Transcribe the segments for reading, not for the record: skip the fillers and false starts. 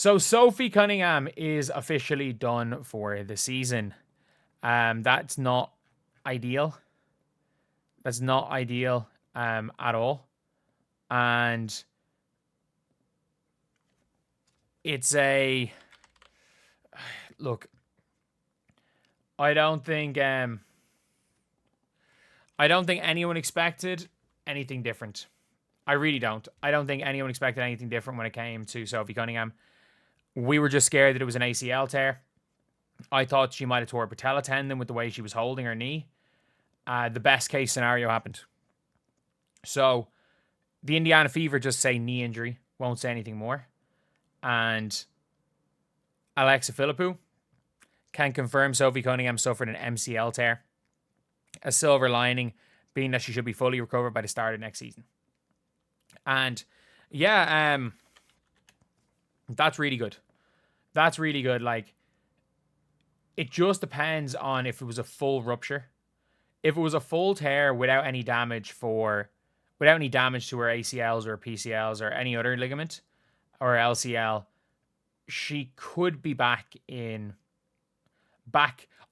So Sophie Cunningham is officially done for the season. That's not ideal. That's not ideal at all. And it's a look. I don't think anyone expected anything different. I really don't. I don't think anyone expected anything different when it came to Sophie Cunningham. We were just scared that it was an ACL tear. I thought she might have tore a patella tendon with the way she was holding her knee. The best case scenario happened. So the Indiana Fever just say knee injury, won't say anything more. And Alexa Philippou can confirm Sophie Cunningham suffered an MCL tear. A silver lining being that she should be fully recovered by the start of next season. And yeah, that's really good. That's really good. Like, it just depends on if it was a full rupture. If it was a full tear without any damage to her ACLs or PCLs or any other ligament or LCL, she could be back.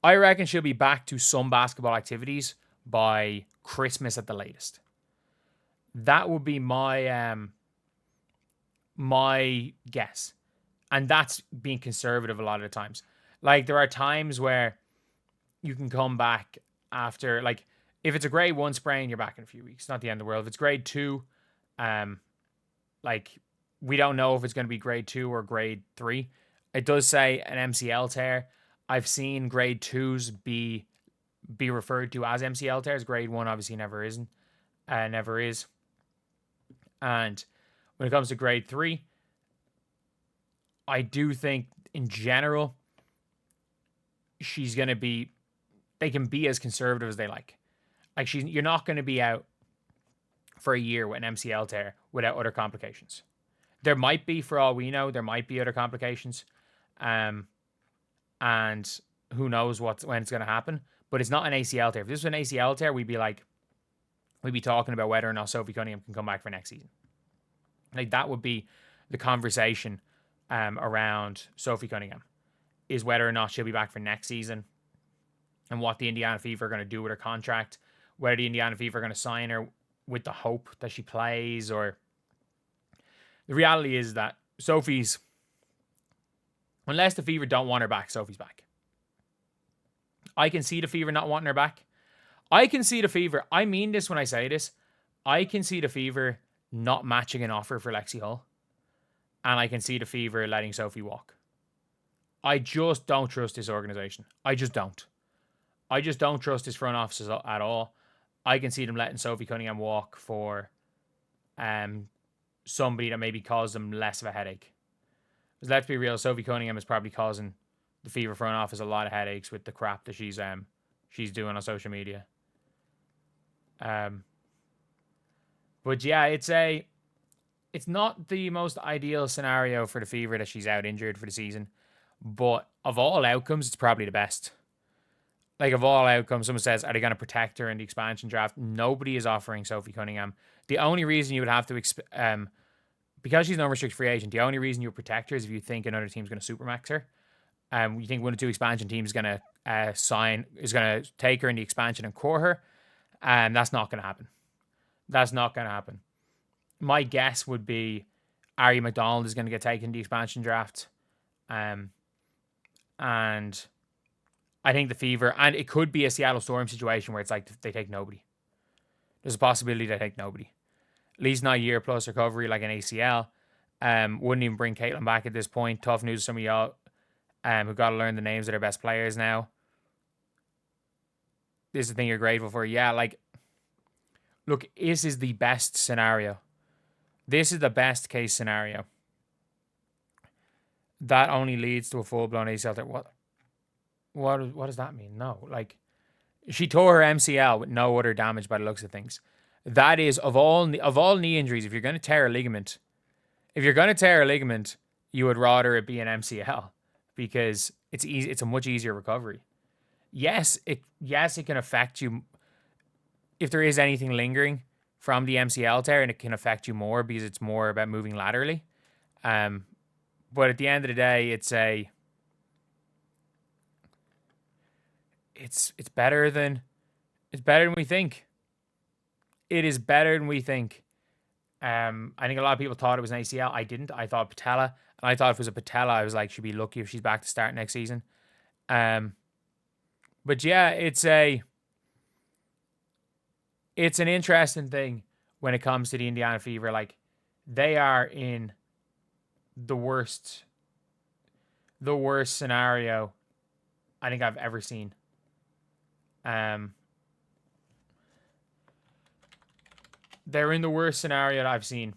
I reckon she'll be back to some basketball activities by Christmas at the latest. That would be my guess. And that's being conservative a lot of the times. Like, there are times where you can come back after, like, if it's a grade 1 sprain, you're back in a few weeks. Not the end of the world. If it's grade 2, like, we don't know if it's going to be grade 2 or grade 3. It does say an MCL tear. I've seen grade 2s be referred to as MCL tears. Grade 1 obviously never is. And when it comes to grade 3, I do think in general they can be as conservative as they like. Like, you're not going to be out for a year with an MCL tear without other complications. There might be, for all we know, there might be other complications. And who knows when it's going to happen. But it's not an ACL tear. If this was an ACL tear, we'd be talking about whether or not Sophie Cunningham can come back for next season. Like, that would be the conversation around Sophie Cunningham, is whether or not she'll be back for next season and what the Indiana Fever are going to do with her contract, whether the Indiana Fever are going to sign her with the hope that she plays, or the reality is that unless the Fever don't want her back, Sophie's back. I can see the Fever not wanting her back. I can see the Fever, I mean this when I say this, I can see the Fever not matching an offer for Lexi Hull. And I can see the Fever letting Sophie walk. I just don't trust this organization. I just don't. I just don't trust this front office at all. I can see them letting Sophie Cunningham walk for somebody that maybe caused them less of a headache. Because let's be real, Sophie Cunningham is probably causing the Fever front office a lot of headaches with the crap that she's doing on social media. But yeah, it's not the most ideal scenario for the Fever that she's out injured for the season. But of all outcomes, it's probably the best. Like, of all outcomes, someone says, are they going to protect her in the expansion draft? Nobody is offering Sophie Cunningham. The only reason you would have to, because she's an unrestricted free agent, the only reason you would protect her is if you think another team's going to supermax her. You think one or two expansion teams is going to take her in the expansion and core her. That's not going to happen. That's not going to happen. My guess would be Ari McDonald is going to get taken in the expansion draft. And I think the Fever, and it could be a Seattle Storm situation where it's like they take nobody. There's a possibility they take nobody. At least not a year plus recovery like an ACL. Wouldn't even bring Caitlin back at this point. Tough news to some of y'all who've got to learn the names of their best players now. This is the thing you're grateful for. Yeah, like, look, this is the best scenario. This is the best case scenario. That only leads to a full-blown ACL tear. What does that mean? No, like, she tore her MCL with no other damage by the looks of things. That is, of all knee injuries, if you're going to tear a ligament, you would rather it be an MCL because it's easy. It's a much easier recovery. Yes, it can affect you if there is anything lingering from the MCL tear, and it can affect you more because it's more about moving laterally. But at the end of the day, it's better than we think. It is better than we think. I think a lot of people thought it was an ACL. I didn't. I thought patella, and I thought if it was a patella, I was like, she'd be lucky if she's back to start next season. But yeah, it's an interesting thing when it comes to the Indiana Fever. Like, they are in the worst scenario I think I've ever seen. They're in the worst scenario that I've seen,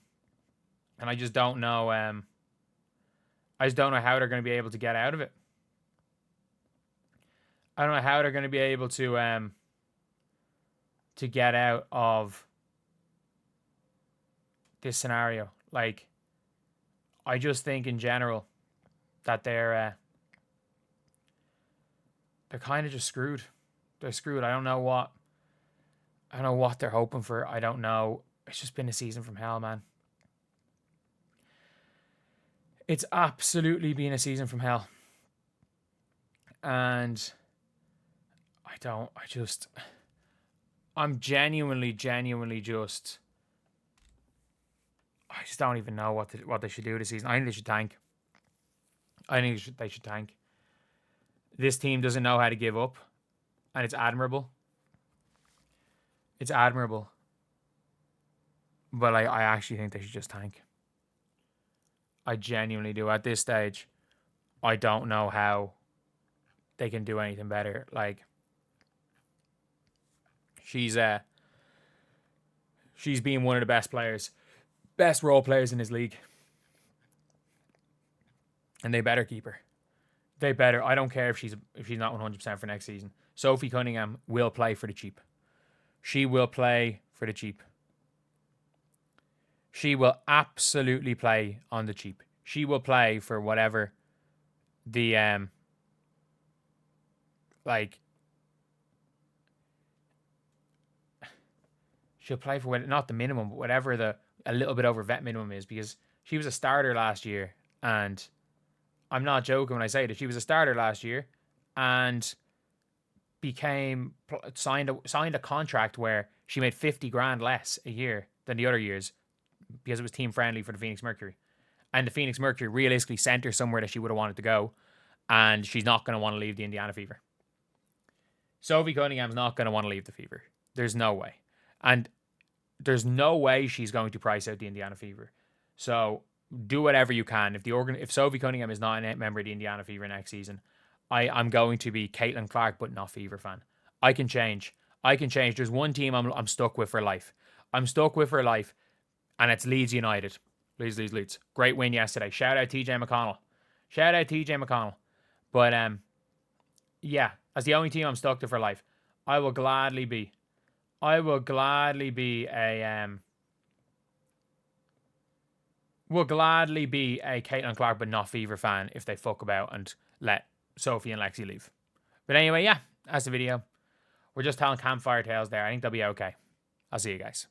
and I just don't know. I just don't know how they're going to be able to get out of it. I don't know how they're going to be able to get out of this scenario. Like, I just think in general that they're kind of just screwed. They're screwed. I don't know what they're hoping for. I don't know. It's just been a season from hell, man. It's absolutely been a season from hell. And I'm genuinely just, I just don't even know what they should do this season. I think they should tank. They should tank. This team doesn't know how to give up, and it's admirable. It's admirable. But I actually think they should just tank. I genuinely do. At this stage, I don't know how they can do anything better. Like, she's being one of the best role players in this league. And they better keep her. They better. I don't care if she's not 100% for next season. Sophie Cunningham will play for the cheap. She will play for the cheap. She will absolutely play on the cheap. She will play for whatever the she'll play for not the minimum, but whatever a little bit over vet minimum is, because she was a starter last year, and I'm not joking when I say that she was a starter last year and signed a contract where she made 50 grand less a year than the other years because it was team friendly for the Phoenix Mercury. And the Phoenix Mercury realistically sent her somewhere that she would have wanted to go, and she's not going to want to leave the Indiana Fever. Sophie Cunningham's not going to want to leave the Fever. There's no way. And there's no way she's going to price out the Indiana Fever. So do whatever you can. If Sophie Cunningham is not a member of the Indiana Fever next season, I'm going to be Caitlin Clark, but not Fever fan. I can change. There's one team I'm stuck with for life. I'm stuck with for life, and it's Leeds United. Leeds. Great win yesterday. Shout out TJ McConnell. But yeah, as the only team I'm stuck to for life, I will gladly be a Caitlin Clark but not Fever fan if they fuck about and let Sophie and Lexi leave. But anyway, yeah, that's the video. We're just telling campfire tales there. I think they'll be okay. I'll see you guys.